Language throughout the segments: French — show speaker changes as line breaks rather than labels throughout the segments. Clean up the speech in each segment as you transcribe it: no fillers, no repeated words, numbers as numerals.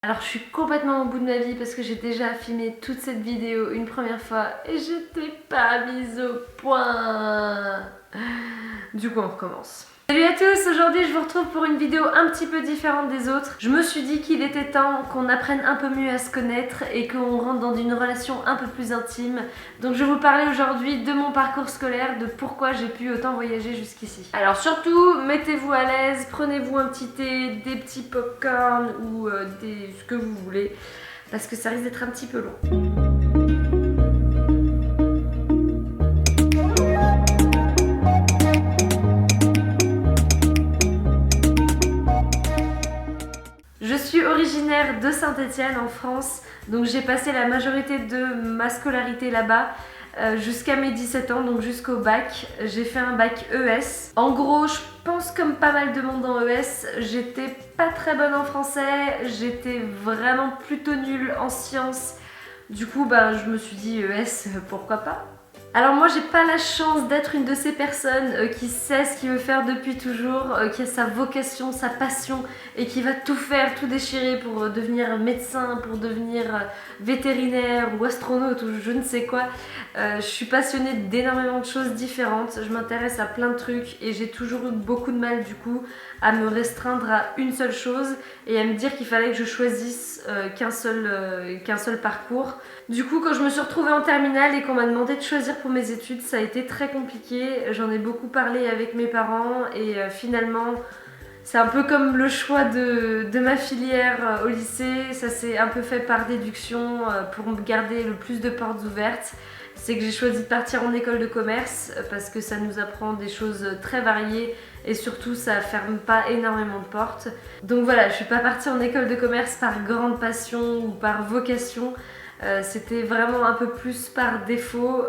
Alors je suis complètement au bout de ma vie parce que j'ai déjà filmé toute cette vidéo une première fois et j'étais pas mise au point. Du coup on recommence. Salut à tous, aujourd'hui je vous retrouve pour une vidéo un petit peu différente des autres. Je me suis dit qu'il était temps qu'on apprenne un peu mieux à se connaître et qu'on rentre dans une relation un peu plus intime. Donc je vais vous parler aujourd'hui de mon parcours scolaire, de pourquoi j'ai pu autant voyager jusqu'ici. Alors surtout, mettez-vous à l'aise, prenez-vous un petit thé, des petits popcorn ou ce que vous voulez, parce que ça risque d'être un petit peu long. Je suis originaire de Saint-Étienne en France, donc j'ai passé la majorité de ma scolarité là-bas jusqu'à mes 17 ans, donc jusqu'au bac. J'ai fait un bac ES. En gros, je pense comme pas mal de monde en ES, j'étais pas très bonne en français, j'étais vraiment plutôt nulle en sciences. Du coup, je me suis dit ES, pourquoi pas. Alors moi j'ai pas la chance d'être une de ces personnes qui sait ce qu'il veut faire depuis toujours, qui a sa vocation, sa passion et qui va tout faire, tout déchirer pour devenir médecin, pour devenir vétérinaire ou astronaute ou je ne sais quoi. Je suis passionnée d'énormément de choses différentes, je m'intéresse à plein de trucs et j'ai toujours eu beaucoup de mal du coup à me restreindre à une seule chose et à me dire qu'il fallait que je choisisse qu'un seul parcours. Du coup, quand je me suis retrouvée en terminale et qu'on m'a demandé de choisir pour mes études, ça a été très compliqué. J'en ai beaucoup parlé avec mes parents et finalement, c'est un peu comme le choix de ma filière au lycée. Ça s'est un peu fait par déduction pour me garder le plus de portes ouvertes. C'est que j'ai choisi de partir en école de commerce parce que ça nous apprend des choses très variées et surtout ça ferme pas énormément de portes. Donc voilà, je suis pas partie en école de commerce par grande passion ou par vocation. C'était vraiment un peu plus par défaut,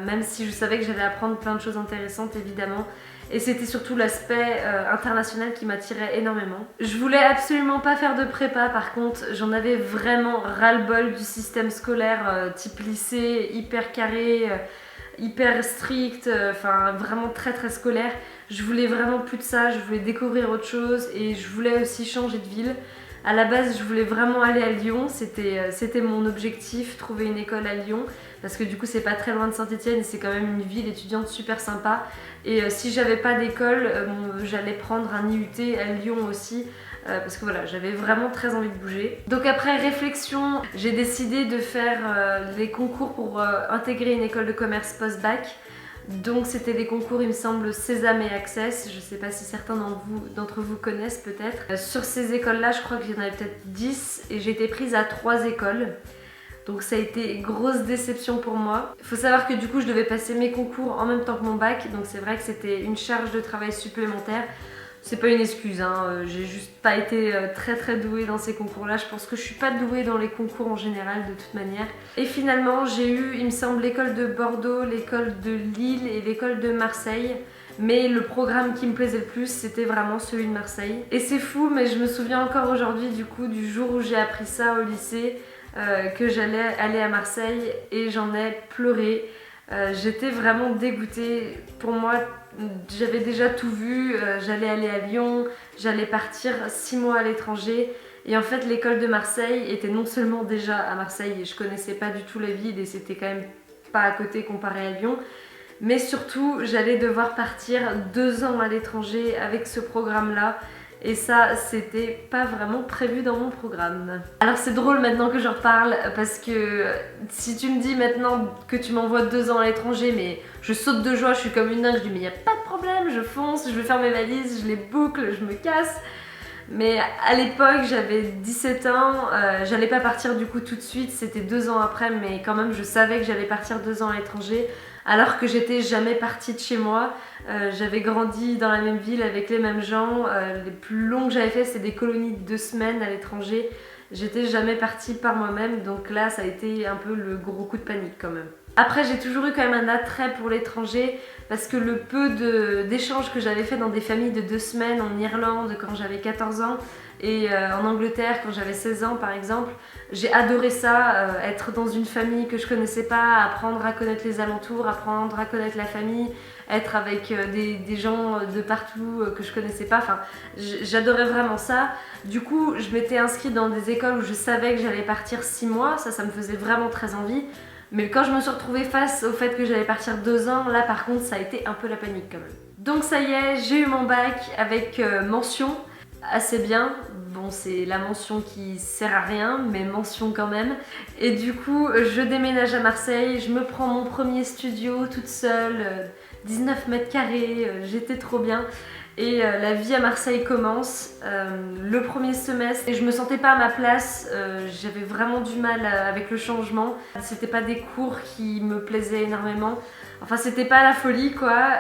même si je savais que j'allais apprendre plein de choses intéressantes évidemment. Et c'était surtout l'aspect international qui m'attirait énormément. Je voulais absolument pas faire de prépa par contre, j'en avais vraiment ras-le-bol du système scolaire type lycée, hyper carré, hyper strict, enfin vraiment très très scolaire. Je voulais vraiment plus de ça, je voulais découvrir autre chose et je voulais aussi changer de ville. À la base, je voulais vraiment aller à Lyon, c'était mon objectif, trouver une école à Lyon, parce que du coup c'est pas très loin de Saint-Étienne et c'est quand même une ville étudiante super sympa. Et si j'avais pas d'école, j'allais prendre un IUT à Lyon aussi, parce que voilà, j'avais vraiment très envie de bouger. Donc après réflexion, j'ai décidé de faire les concours pour intégrer une école de commerce post-bac. Donc c'était des concours, il me semble, Sésame et Access. Je sais pas si certains d'entre vous connaissent peut-être. Sur ces écoles-là, je crois qu'il y en avait peut-être 10 et j'ai été prise à 3 écoles. Donc ça a été une grosse déception pour moi. Il faut savoir que du coup, je devais passer mes concours en même temps que mon bac. Donc c'est vrai que c'était une charge de travail supplémentaire. C'est pas une excuse, hein. J'ai juste pas été très très douée dans ces concours-là. Je pense que je suis pas douée dans les concours en général de toute manière. Et finalement, j'ai eu, il me semble, l'école de Bordeaux, l'école de Lille et l'école de Marseille. Mais le programme qui me plaisait le plus, c'était vraiment celui de Marseille. Et c'est fou, mais je me souviens encore aujourd'hui du coup du jour où j'ai appris ça au lycée, que j'allais aller à Marseille et j'en ai pleuré. J'étais vraiment dégoûtée. Pour moi, j'avais déjà tout vu, j'allais aller à Lyon, j'allais partir 6 mois à l'étranger. Et en fait, l'école de Marseille était non seulement déjà à Marseille et je connaissais pas du tout la ville et c'était quand même pas à côté comparé à Lyon, mais surtout, j'allais devoir partir 2 ans à l'étranger avec ce programme-là. Et ça, c'était pas vraiment prévu dans mon programme. Alors c'est drôle maintenant que j'en reparle parce que si tu me dis maintenant que tu m'envoies 2 ans à l'étranger, mais je saute de joie, je suis comme une dingue, je dis mais y a pas de problème, je fonce, je vais faire mes valises, je les boucle, je me casse. Mais à l'époque, j'avais 17 ans, j'allais pas partir du coup tout de suite, c'était 2 ans après, mais quand même je savais que j'allais partir 2 ans à l'étranger. Alors que j'étais jamais partie de chez moi, j'avais grandi dans la même ville avec les mêmes gens, les plus longs que j'avais fait c'était des colonies de 2 semaines à l'étranger, j'étais jamais partie par moi-même donc là ça a été un peu le gros coup de panique quand même. Après j'ai toujours eu quand même un attrait pour l'étranger parce que le peu d'échanges que j'avais fait dans des familles de 2 semaines en Irlande quand j'avais 14 ans et en Angleterre quand j'avais 16 ans par exemple, j'ai adoré ça, être dans une famille que je connaissais pas, apprendre à connaître les alentours, apprendre à connaître la famille, être avec des gens de partout que je connaissais pas, enfin j'adorais vraiment ça. Du coup je m'étais inscrite dans des écoles où je savais que j'allais partir 6 mois, ça me faisait vraiment très envie. Mais quand je me suis retrouvée face au fait que j'allais partir 2 ans, là par contre ça a été un peu la panique quand même. Donc ça y est, j'ai eu mon bac avec mention, assez bien. Bon, c'est la mention qui sert à rien, mais mention quand même. Et du coup, je déménage à Marseille, je me prends mon premier studio toute seule, 19 mètres carrés, j'étais trop bien. Et la vie à Marseille commence, le premier semestre, et je me sentais pas à ma place, j'avais vraiment du mal avec le changement. C'était pas des cours qui me plaisaient énormément, enfin c'était pas la folie quoi.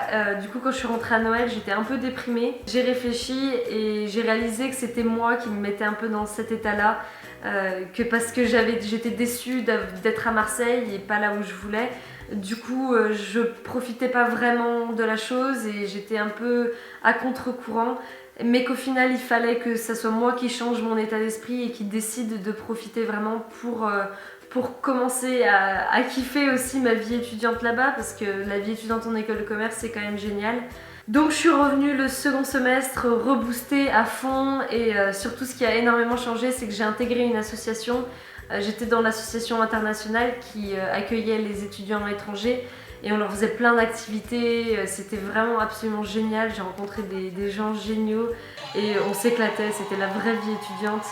Du coup quand je suis rentrée à Noël j'étais un peu déprimée. J'ai réfléchi et j'ai réalisé que c'était moi qui me mettais un peu dans cet état là, que parce que j'étais déçue d'être à Marseille et pas là où je voulais. Du coup, je profitais pas vraiment de la chose et j'étais un peu à contre-courant, mais qu'au final, il fallait que ça soit moi qui change mon état d'esprit et qui décide de profiter vraiment pour commencer à kiffer aussi ma vie étudiante là-bas, parce que la vie étudiante en école de commerce, c'est quand même génial. Donc je suis revenue le second semestre reboostée à fond et surtout ce qui a énormément changé, c'est que j'ai intégré une association. J'étais dans l'association internationale qui accueillait les étudiants étrangers et on leur faisait plein d'activités, c'était vraiment absolument génial, j'ai rencontré des gens géniaux et on s'éclatait, c'était la vraie vie étudiante.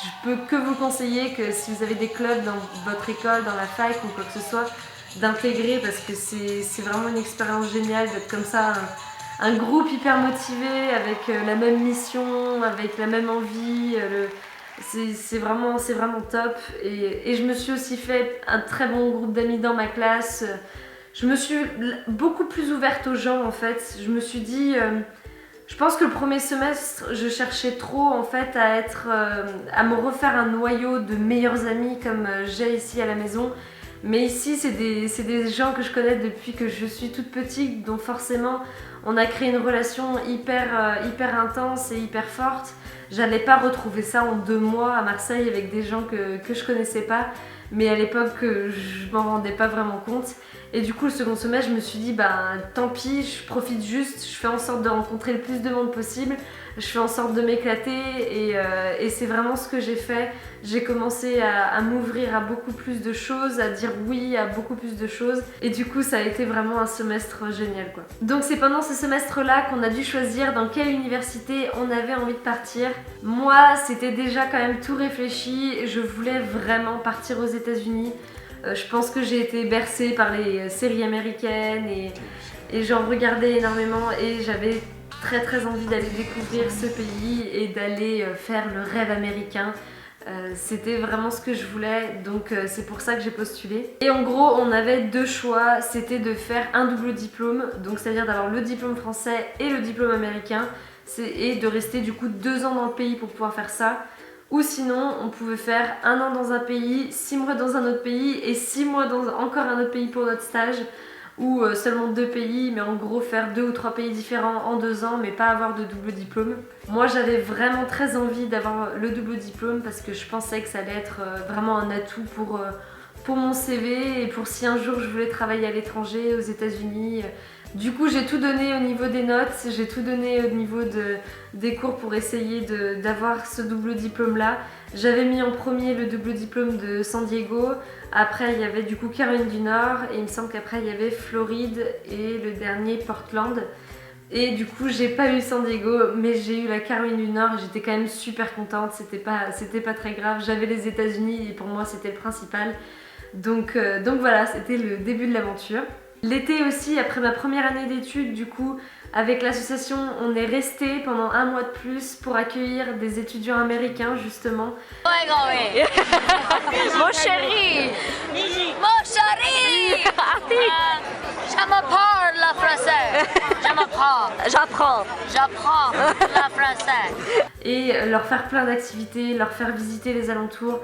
Je peux que vous conseiller que si vous avez des clubs dans votre école, dans la fac ou quoi que ce soit, d'intégrer parce que c'est vraiment une expérience géniale d'être comme ça, un groupe hyper motivé avec la même mission, avec la même envie. C'est vraiment top et je me suis aussi fait un très bon groupe d'amis dans ma classe. Je me suis beaucoup plus ouverte aux gens en fait. Je me suis dit, je pense que le premier semestre je cherchais trop en fait à me refaire un noyau de meilleurs amis comme j'ai ici à la maison. Mais ici c'est des gens que je connais depuis que je suis toute petite, donc forcément on a créé une relation hyper intense et hyper forte. J'allais pas retrouver ça en 2 mois à Marseille avec des gens que je connaissais pas, mais à l'époque je m'en rendais pas vraiment compte. Et du coup le second semestre je me suis dit bah tant pis, je profite juste, je fais en sorte de rencontrer le plus de monde possible, je fais en sorte de m'éclater et c'est vraiment ce que j'ai fait. J'ai commencé à m'ouvrir à beaucoup plus de choses, à dire oui à beaucoup plus de choses et du coup ça a été vraiment un semestre génial quoi. Donc c'est pendant ce semestre là qu'on a dû choisir dans quelle université on avait envie de partir. Moi c'était déjà quand même tout réfléchi, je voulais vraiment partir aux États-Unis. Je pense que j'ai été bercée par les séries américaines et j'en regardais énormément et j'avais très envie d'aller découvrir ce pays et d'aller faire le rêve américain. C'était vraiment ce que je voulais, donc c'est pour ça que j'ai postulé. Et en gros on avait 2 choix, c'était de faire un double diplôme, donc c'est-à-dire d'avoir le diplôme français et le diplôme américain et de rester du coup 2 ans dans le pays pour pouvoir faire ça. Ou sinon, on pouvait faire 1 an dans un pays, 6 mois dans un autre pays et 6 mois dans encore un autre pays pour notre stage. Ou seulement 2 pays, mais en gros faire 2 ou 3 pays différents en 2 ans, mais pas avoir de double diplôme. Moi j'avais vraiment très envie d'avoir le double diplôme parce que je pensais que ça allait être vraiment un atout pour mon CV et pour si un jour je voulais travailler à l'étranger, aux États-Unis. Du coup j'ai tout donné au niveau des notes, j'ai tout donné au niveau des cours pour essayer d'avoir ce double diplôme là. J'avais mis en premier le double diplôme de San Diego, après il y avait du coup Caroline du Nord et il me semble qu'après il y avait Floride et le dernier Portland. Et du coup j'ai pas eu San Diego mais j'ai eu la Caroline du Nord et j'étais quand même super contente, c'était pas très grave, j'avais les États-Unis et pour moi c'était le principal. Donc voilà, c'était le début de l'aventure. L'été aussi, après ma première année d'études, du coup, avec l'association, on est resté pendant 1 mois de plus pour accueillir des étudiants américains, justement.
Mon chéri! Mon chéri! Je me parle le français! J'apprends le français!
Et leur faire plein d'activités, leur faire visiter les alentours.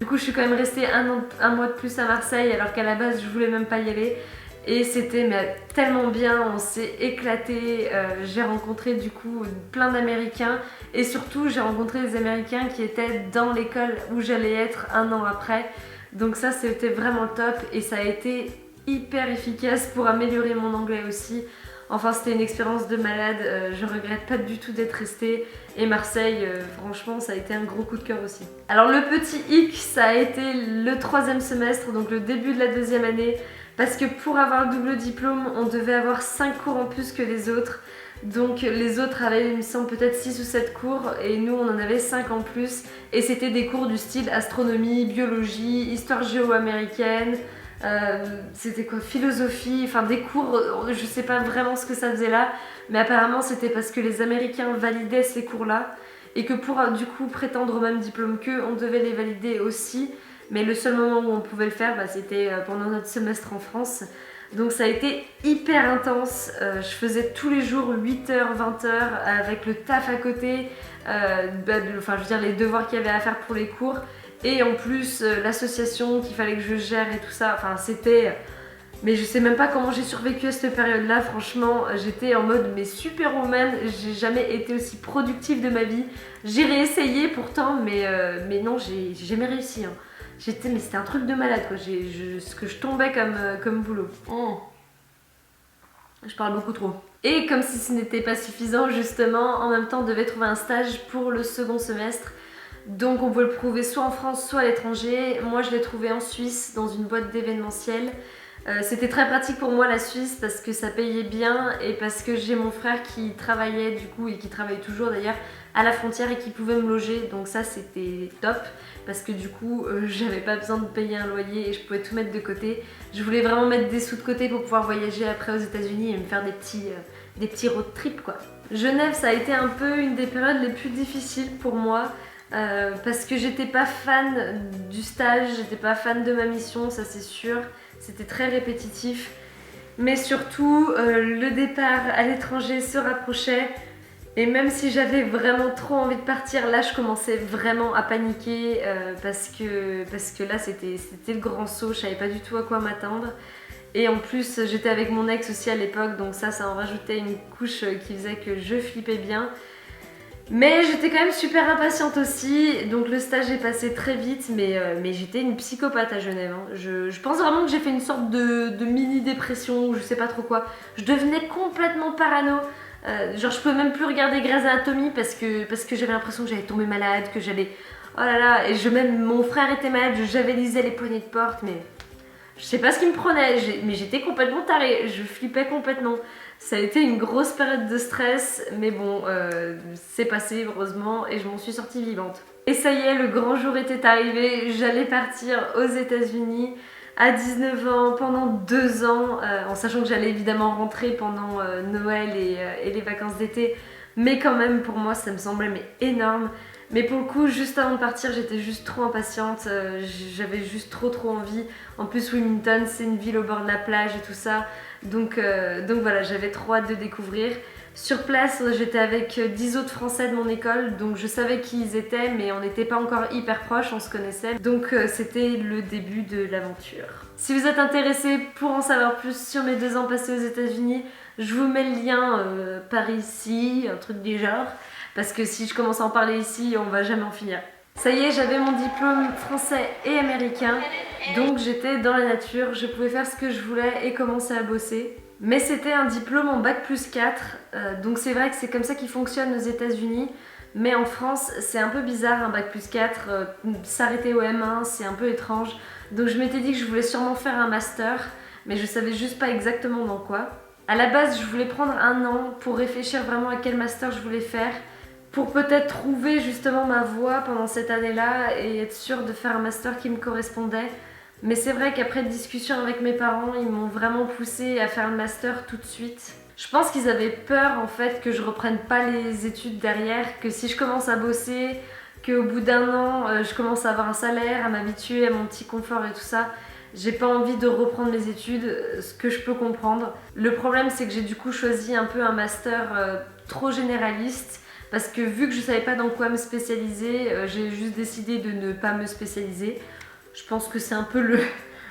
Du coup je suis quand même restée un mois de plus à Marseille alors qu'à la base je voulais même pas y aller. Et c'était tellement bien, on s'est éclaté, j'ai rencontré du coup plein d'Américains et surtout j'ai rencontré des Américains qui étaient dans l'école où j'allais être un an après. Donc ça c'était vraiment top et ça a été hyper efficace pour améliorer mon anglais aussi. Enfin c'était une expérience de malade, je regrette pas du tout d'être restée et Marseille franchement ça a été un gros coup de cœur aussi. Alors le petit hic ça a été le 3e semestre, donc le début de la 2e année. Parce que pour avoir le double diplôme, on devait avoir 5 cours en plus que les autres. Donc les autres avaient, il me semble, peut-être 6 ou 7 cours et nous on en avait 5 en plus. Et c'était des cours du style astronomie, biologie, histoire géo-américaine, c'était quoi, philosophie, enfin des cours, je sais pas vraiment ce que ça faisait là. Mais apparemment c'était parce que les Américains validaient ces cours-là et que pour du coup prétendre au même diplôme qu'eux, on devait les valider aussi. Mais le seul moment où on pouvait le faire, c'était pendant notre semestre en France. Donc ça a été hyper intense. Je faisais tous les jours 8h, 20h avec le taf à côté. Enfin, je veux dire les devoirs qu'il y avait à faire pour les cours. Et en plus, l'association qu'il fallait que je gère et tout ça. Enfin, c'était... Mais je sais même pas comment j'ai survécu à cette période-là. Franchement, j'étais en mode mais superwoman. J'ai jamais été aussi productive de ma vie. J'ai réessayé pourtant, mais non, j'ai jamais réussi. Hein. Mais c'était un truc de malade quoi, ce que je tombais comme boulot. Je parle beaucoup trop. Et comme si ce n'était pas suffisant justement, en même temps on devait trouver un stage pour le 2e semestre. Donc on pouvait le trouver soit en France soit à l'étranger. Moi je l'ai trouvé en Suisse dans une boîte d'événementiel. C'était très pratique pour moi la Suisse parce que ça payait bien et parce que j'ai mon frère qui travaillait du coup et qui travaille toujours d'ailleurs à la frontière et qui pouvait me loger, donc ça c'était top parce que du coup j'avais pas besoin de payer un loyer et je pouvais tout mettre de côté. Je voulais vraiment mettre des sous de côté pour pouvoir voyager après aux États-Unis et me faire des petits road trips quoi. Genève ça a été un peu une des périodes les plus difficiles pour moi parce que j'étais pas fan du stage, j'étais pas fan de ma mission, ça c'est sûr. C'était très répétitif, mais surtout le départ à l'étranger se rapprochait et même si j'avais vraiment trop envie de partir, là je commençais vraiment à paniquer parce que là c'était le grand saut, je savais pas du tout à quoi m'attendre et en plus j'étais avec mon ex aussi à l'époque donc ça en rajoutait une couche qui faisait que je flippais bien. Mais j'étais quand même super impatiente aussi, donc le stage est passé très vite, mais j'étais une psychopathe à Genève. Hein. Je pense vraiment que j'ai fait une sorte de mini-dépression, ou je sais pas trop quoi. Je devenais complètement parano, genre je pouvais même plus regarder Grey's Anatomy parce que j'avais l'impression que j'allais tomber malade, que j'allais... Oh là là, et même mon frère était malade, j'avais lisé les poignées de porte, mais... Je sais pas ce qui me prenait, mais j'étais complètement tarée, je flippais complètement. Ça a été une grosse période de stress, mais bon, c'est passé heureusement et je m'en suis sortie vivante. Et ça y est, le grand jour était arrivé, j'allais partir aux États-Unis à 19 ans pendant 2 ans, en sachant que j'allais évidemment rentrer pendant Noël et les vacances d'été, mais quand même pour moi ça me semblait énorme. Mais pour le coup, juste avant de partir, j'étais juste trop impatiente, j'avais juste trop envie. En plus, Wilmington, c'est une ville au bord de la plage et tout ça. Donc voilà, j'avais trop hâte de découvrir. Sur place, j'étais avec 10 autres Français de mon école, donc je savais qui ils étaient, mais on n'était pas encore hyper proches, on se connaissait. Donc c'était le début de l'aventure. Si vous êtes intéressé pour en savoir plus sur mes 2 ans passés aux États-Unis, je vous mets le lien par ici, un truc du genre. Parce que si je commence à en parler ici, on va jamais en finir. Ça y est, j'avais mon diplôme français et américain, donc j'étais dans la nature, je pouvais faire ce que je voulais et commencer à bosser. Mais c'était un diplôme en bac+4, donc c'est vrai que c'est comme ça qu'il fonctionne aux États-Unis. Mais en France, c'est un peu bizarre un bac+4, s'arrêter au M1, c'est un peu étrange. Donc je m'étais dit que je voulais sûrement faire un master, mais je savais juste pas exactement dans quoi. À la base, je voulais prendre 1 an pour réfléchir vraiment à quel master je voulais faire, pour peut-être trouver justement ma voie pendant cette année-là et être sûre de faire un master qui me correspondait. Mais c'est vrai qu'après discussion avec mes parents, ils m'ont vraiment poussée à faire le master tout de suite. Je pense qu'ils avaient peur en fait que je reprenne pas les études derrière, que si je commence à bosser, qu'au bout d'1 an, je commence à avoir un salaire, à m'habituer à mon petit confort et tout ça. J'ai pas envie de reprendre mes études, ce que je peux comprendre. Le problème c'est que j'ai du coup choisi un peu un master trop généraliste, parce que vu que je savais pas dans quoi me spécialiser, j'ai juste décidé de ne pas me spécialiser. Je pense que c'est un peu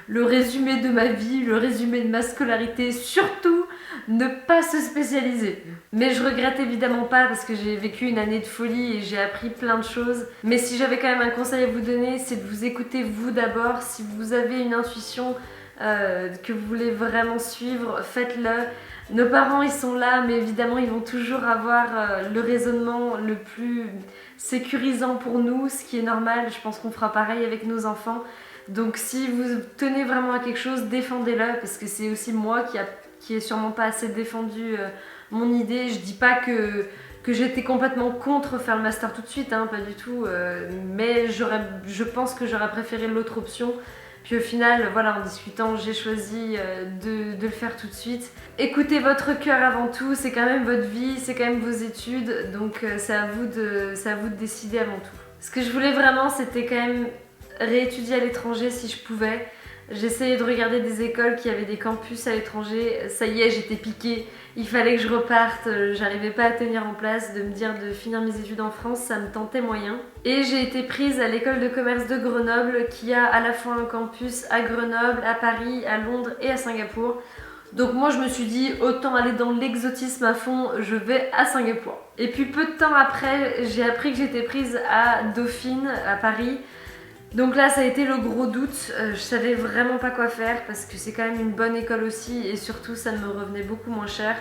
le résumé de ma vie, le résumé de ma scolarité, surtout ne pas se spécialiser. Mais je regrette évidemment pas parce que j'ai vécu une année de folie et j'ai appris plein de choses. Mais si j'avais quand même un conseil à vous donner, c'est de vous écouter vous d'abord. Si vous avez une intuition que vous voulez vraiment suivre, faites-le. Nos parents ils sont là, mais évidemment ils vont toujours avoir le raisonnement le plus sécurisant pour nous, ce qui est normal. Je pense qu'on fera pareil avec nos enfants. Donc si vous tenez vraiment à quelque chose, défendez-le, parce que c'est aussi moi qui ai sûrement pas assez défendu mon idée. Je dis pas que j'étais complètement contre faire le master tout de suite, hein, pas du tout, mais je pense que j'aurais préféré l'autre option. Puis au final, voilà, en discutant, j'ai choisi de le faire tout de suite. Écoutez votre cœur avant tout, c'est quand même votre vie, c'est quand même vos études, donc c'est à vous de décider avant tout. Ce que je voulais vraiment, c'était quand même réétudier à l'étranger si je pouvais. J'essayais de regarder des écoles qui avaient des campus à l'étranger. Ça y est, j'étais piquée. Il fallait que je reparte. J'arrivais pas à tenir en place, de me dire de finir mes études en France, ça me tentait moyen. Et j'ai été prise à l'école de commerce de Grenoble qui a à la fois un campus à Grenoble, à Paris, à Londres et à Singapour. Donc moi je me suis dit autant aller dans l'exotisme à fond, je vais à Singapour. Et puis peu de temps après, j'ai appris que j'étais prise à Dauphine, à Paris. Donc là ça a été le gros doute, je savais vraiment pas quoi faire parce que c'est quand même une bonne école aussi et surtout ça me revenait beaucoup moins cher.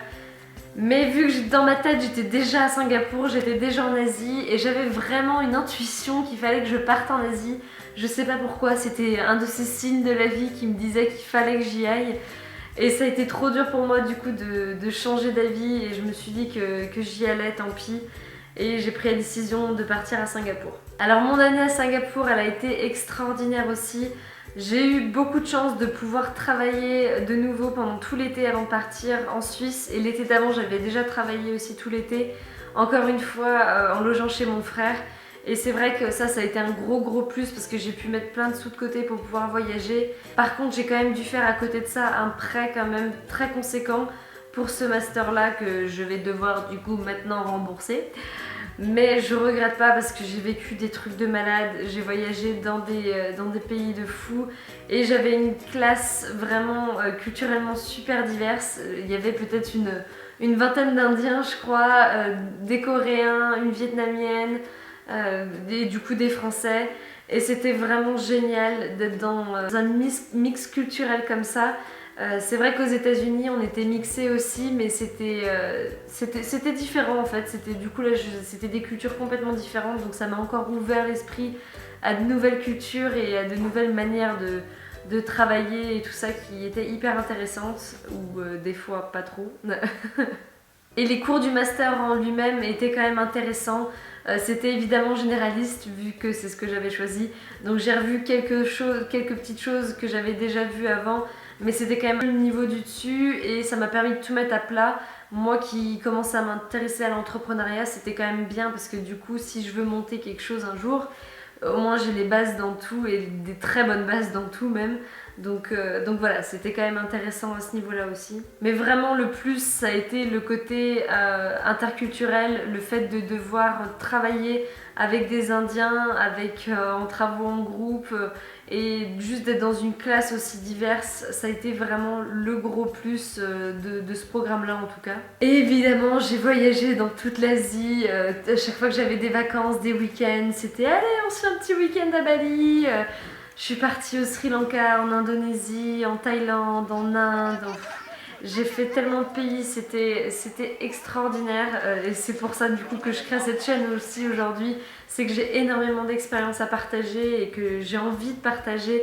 Mais vu que dans ma tête j'étais déjà à Singapour, j'étais déjà en Asie et j'avais vraiment une intuition qu'il fallait que je parte en Asie. Je sais pas pourquoi, c'était un de ces signes de la vie qui me disait qu'il fallait que j'y aille. Et ça a été trop dur pour moi du coup de changer d'avis et je me suis dit que j'y allais, tant pis. Et j'ai pris la décision de partir à Singapour. Alors mon année à Singapour, elle a été extraordinaire aussi. J'ai eu beaucoup de chance de pouvoir travailler de nouveau pendant tout l'été avant de partir en Suisse. Et l'été d'avant, j'avais déjà travaillé aussi tout l'été, encore une fois en logeant chez mon frère. Et c'est vrai que ça a été un gros plus parce que j'ai pu mettre plein de sous de côté pour pouvoir voyager. Par contre, j'ai quand même dû faire à côté de ça un prêt quand même très conséquent pour ce master là que je vais devoir du coup maintenant rembourser. Mais je regrette pas parce que j'ai vécu des trucs de malade, j'ai voyagé dans des pays de fous et j'avais une classe vraiment culturellement super diverse. Il y avait peut-être une vingtaine d'Indiens je crois, des Coréens, une Vietnamienne, et du coup des Français. Et c'était vraiment génial d'être dans un mix culturel comme ça. C'est vrai qu'aux États-Unis on était mixés aussi, mais c'était différent en fait. Du coup là, c'était des cultures complètement différentes, donc ça m'a encore ouvert l'esprit à de nouvelles cultures et à de nouvelles manières de travailler et tout ça qui étaient hyper intéressantes, ou des fois pas trop. Et les cours du master en lui-même étaient quand même intéressants. C'était évidemment généraliste vu que c'est ce que j'avais choisi. Donc j'ai revu quelques petites choses que j'avais déjà vues avant, mais c'était quand même le niveau du dessus et ça m'a permis de tout mettre à plat. Moi qui commence à m'intéresser à l'entrepreneuriat, c'était quand même bien parce que du coup si je veux monter quelque chose un jour, au moins j'ai les bases dans tout et des très bonnes bases dans tout même. Donc voilà, c'était quand même intéressant à ce niveau-là aussi. Mais vraiment le plus, ça a été le côté interculturel, le fait de devoir travailler avec des Indiens, en travaux en groupe et juste d'être dans une classe aussi diverse, ça a été vraiment le gros plus de ce programme-là en tout cas. Et évidemment, j'ai voyagé dans toute l'Asie, à chaque fois que j'avais des vacances, des week-ends, c'était allez, on se fait un petit week-end à Bali. Je suis partie au Sri Lanka, en Indonésie, en Thaïlande, en Inde. J'ai fait tellement de pays, c'était extraordinaire. Et c'est pour ça du coup que je crée cette chaîne aussi aujourd'hui. C'est que j'ai énormément d'expériences à partager et que j'ai envie de partager.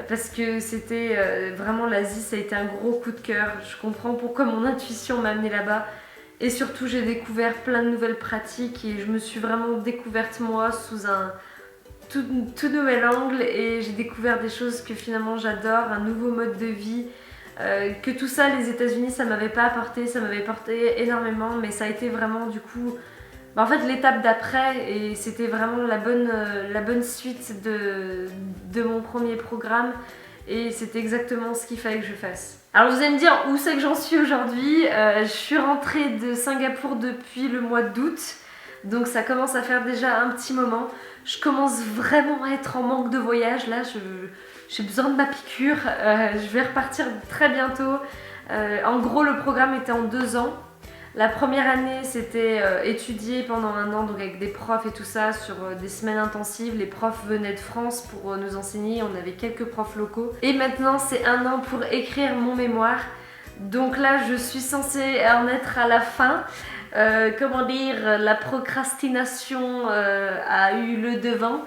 Parce que c'était vraiment l'Asie, ça a été un gros coup de cœur. Je comprends pourquoi mon intuition m'a amenée là-bas. Et surtout j'ai découvert plein de nouvelles pratiques et je me suis vraiment découverte moi sous un tout nouvel angle et j'ai découvert des choses que finalement j'adore, un nouveau mode de vie, que tout ça les États-Unis ça m'avait pas apporté, ça m'avait apporté énormément, mais ça a été vraiment du coup en fait l'étape d'après et c'était vraiment la bonne suite de mon premier programme et c'était exactement ce qu'il fallait que je fasse. Alors vous allez me dire où c'est que j'en suis aujourd'hui. Je suis rentrée de Singapour depuis le mois d'août. Donc ça commence à faire déjà un petit moment. Je commence vraiment à être en manque de voyage. Là, j'ai besoin de ma piqûre. Je vais repartir très bientôt. En gros, le programme était en 2 ans. La première année, c'était étudier pendant 1 an, donc avec des profs et tout ça, sur des semaines intensives. Les profs venaient de France pour nous enseigner, on avait quelques profs locaux. Et maintenant, c'est 1 an pour écrire mon mémoire. Donc là, je suis censée en être à la fin. Comment dire, la procrastination a eu le devant.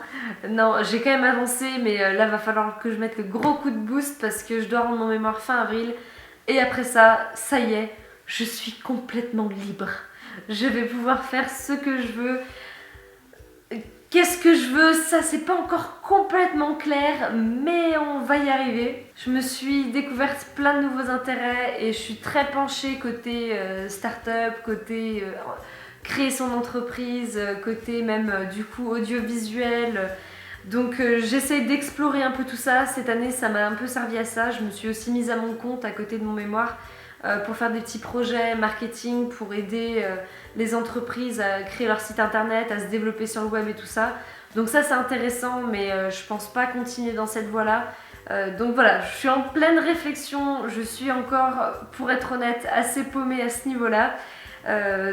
Non, j'ai quand même avancé, mais là, va falloir que je mette le gros coup de boost parce que je dois rendre mon mémoire fin avril. Et après ça y est. Je suis complètement libre. Je vais pouvoir faire ce que je veux. Qu'est-ce que je veux? Ça, c'est pas encore complètement clair, mais on va y arriver. Je me suis découverte plein de nouveaux intérêts et je suis très penchée côté start-up, côté créer son entreprise, côté même du coup audiovisuel. Donc j'essaie d'explorer un peu tout ça. Cette année, ça m'a un peu servi à ça. Je me suis aussi mise à mon compte à côté de mon mémoire. Pour faire des petits projets marketing, pour aider les entreprises à créer leur site internet, à se développer sur le web et tout ça. Donc ça c'est intéressant, mais je pense pas continuer dans cette voie-là. Donc voilà, je suis en pleine réflexion, je suis encore, pour être honnête, assez paumée à ce niveau-là.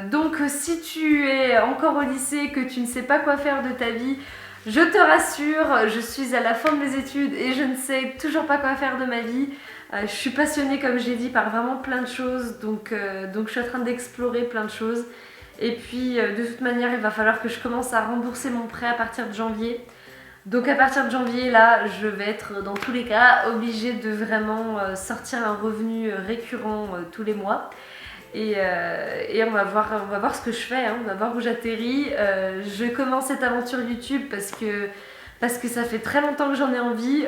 Donc si tu es encore au lycée, que tu ne sais pas quoi faire de ta vie, je te rassure, je suis à la fin de mes études et je ne sais toujours pas quoi faire de ma vie. Je suis passionnée, comme j'ai dit, par vraiment plein de choses, donc je suis en train d'explorer plein de choses. Et puis de toute manière, il va falloir que je commence à rembourser mon prêt à partir de janvier. Donc à partir de janvier, là, je vais être dans tous les cas obligée de vraiment sortir un revenu récurrent tous les mois. Et on va voir ce que je fais, hein, on va voir où j'atterris. Je commence cette aventure YouTube parce que ça fait très longtemps que j'en ai envie.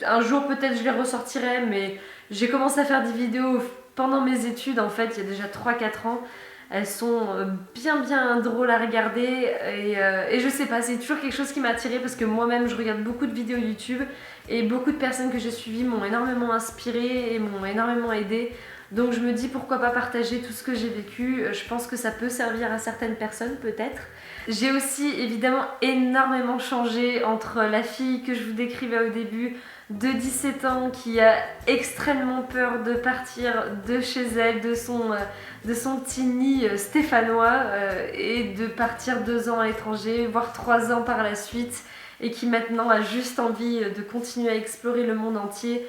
Un jour peut-être je les ressortirai, mais j'ai commencé à faire des vidéos pendant mes études en fait, il y a déjà 3-4 ans. Elles sont bien drôles à regarder et je sais pas, c'est toujours quelque chose qui m'a attirée parce que moi-même je regarde beaucoup de vidéos YouTube et beaucoup de personnes que j'ai suivies m'ont énormément inspirée et m'ont énormément aidée. Donc je me dis pourquoi pas partager tout ce que j'ai vécu, je pense que ça peut servir à certaines personnes peut-être. J'ai aussi évidemment énormément changé entre la fille que je vous décrivais au début, de 17 ans, qui a extrêmement peur de partir de chez elle, de son petit nid stéphanois, et de partir 2 ans à l'étranger, voire 3 ans par la suite, et qui maintenant a juste envie de continuer à explorer le monde entier.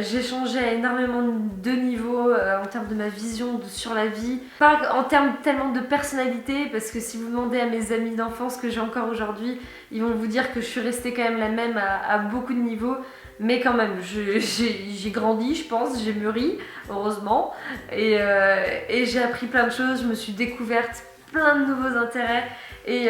J'ai changé à énormément de niveaux en termes de ma vision sur la vie. Pas en termes tellement de personnalité, parce que si vous demandez à mes amis d'enfance que j'ai encore aujourd'hui, ils vont vous dire que je suis restée quand même la même à beaucoup de niveaux. Mais quand même, j'ai grandi, je pense, j'ai mûri, heureusement. Et j'ai appris plein de choses, je me suis découverte plein de nouveaux intérêts. Et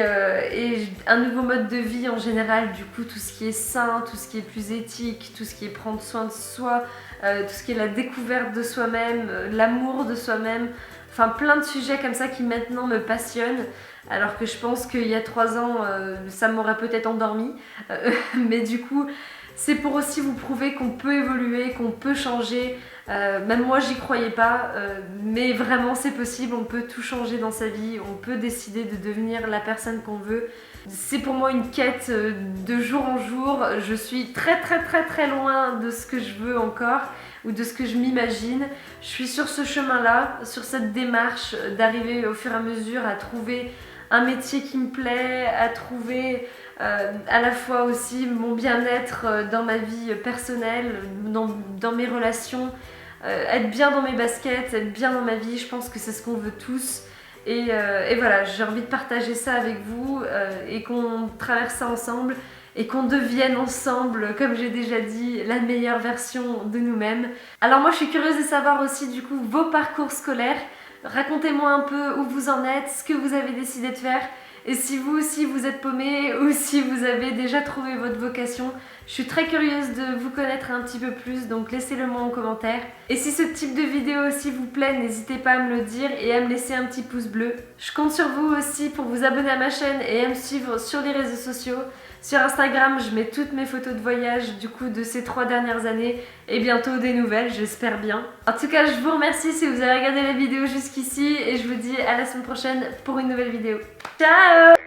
un nouveau mode de vie en général, du coup tout ce qui est sain, tout ce qui est plus éthique, tout ce qui est prendre soin de soi, tout ce qui est la découverte de soi-même, l'amour de soi-même, enfin plein de sujets comme ça qui maintenant me passionnent, alors que je pense qu'il y a 3 ans ça m'aurait peut-être endormi, mais du coup c'est pour aussi vous prouver qu'on peut évoluer, qu'on peut changer. Même moi j'y croyais pas, mais vraiment c'est possible, on peut tout changer dans sa vie, on peut décider de devenir la personne qu'on veut. C'est pour moi une quête de jour en jour, je suis très loin de ce que je veux encore, ou de ce que je m'imagine. Je suis sur ce chemin-là, sur cette démarche d'arriver au fur et à mesure à trouver un métier qui me plaît, à trouver à la fois aussi mon bien-être dans ma vie personnelle, dans mes relations, être bien dans mes baskets, être bien dans ma vie, je pense que c'est ce qu'on veut tous. Et voilà, j'ai envie de partager ça avec vous et qu'on traverse ça ensemble et qu'on devienne ensemble, comme j'ai déjà dit, la meilleure version de nous-mêmes. Alors moi je suis curieuse de savoir aussi du coup vos parcours scolaires. Racontez-moi un peu où vous en êtes, ce que vous avez décidé de faire. Et si vous aussi vous êtes paumé ou si vous avez déjà trouvé votre vocation, je suis très curieuse de vous connaître un petit peu plus, donc laissez-le moi en commentaire. Et si ce type de vidéo aussi vous plaît, n'hésitez pas à me le dire et à me laisser un petit pouce bleu. Je compte sur vous aussi pour vous abonner à ma chaîne et à me suivre sur les réseaux sociaux. Sur Instagram, je mets toutes mes photos de voyage du coup de ces 3 dernières années et bientôt des nouvelles, j'espère bien. En tout cas, je vous remercie si vous avez regardé la vidéo jusqu'ici et je vous dis à la semaine prochaine pour une nouvelle vidéo. Ciao!